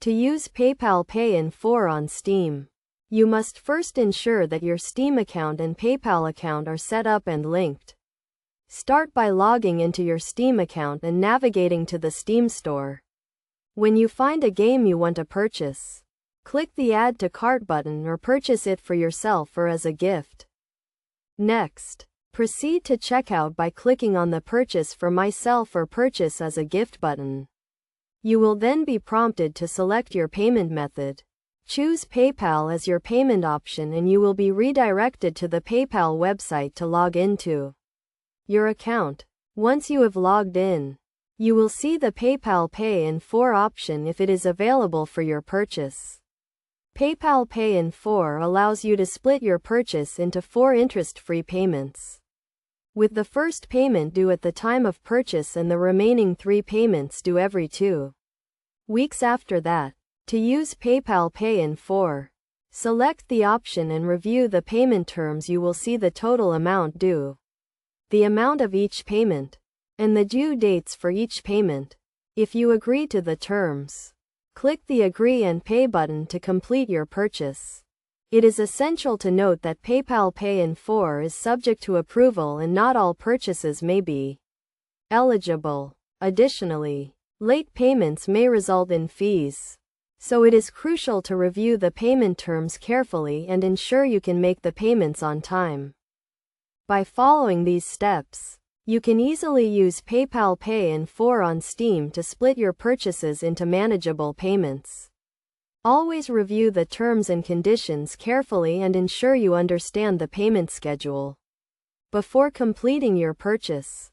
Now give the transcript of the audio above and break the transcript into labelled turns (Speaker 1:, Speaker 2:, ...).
Speaker 1: To use PayPal Pay in 4 on Steam, you must first ensure that your Steam account and PayPal account are set up and linked. Start by logging into your Steam account and navigating to the Steam store. When you find a game you want to purchase, click the Add to Cart button or purchase it for yourself or as a gift. Next, proceed to checkout by clicking on the Purchase for Myself or Purchase as a Gift button. You will then be prompted to select your payment method. Choose PayPal as your payment option and you will be redirected to the PayPal website to log into your account. Once you have logged in, you will see the PayPal Pay in 4 option if it is available for your purchase. PayPal Pay in 4 allows you to split your purchase into 4 interest-free payments, with the first payment due at the time of purchase and the remaining 3 payments due every 2 weeks after that. To use PayPal Pay in 4, select the option and review the payment terms. You will see the total amount due, the amount of each payment, and the due dates for each payment. If you agree to the terms, click the Agree and Pay button to complete your purchase. It is essential to note that PayPal Pay in 4 is subject to approval and not all purchases may be eligible. Additionally, late payments may result in fees, so it is crucial to review the payment terms carefully and ensure you can make the payments on time. By following these steps, you can easily use PayPal Pay in 4 on Steam to split your purchases into manageable payments. Always review the terms and conditions carefully and ensure you understand the payment schedule before completing your purchase.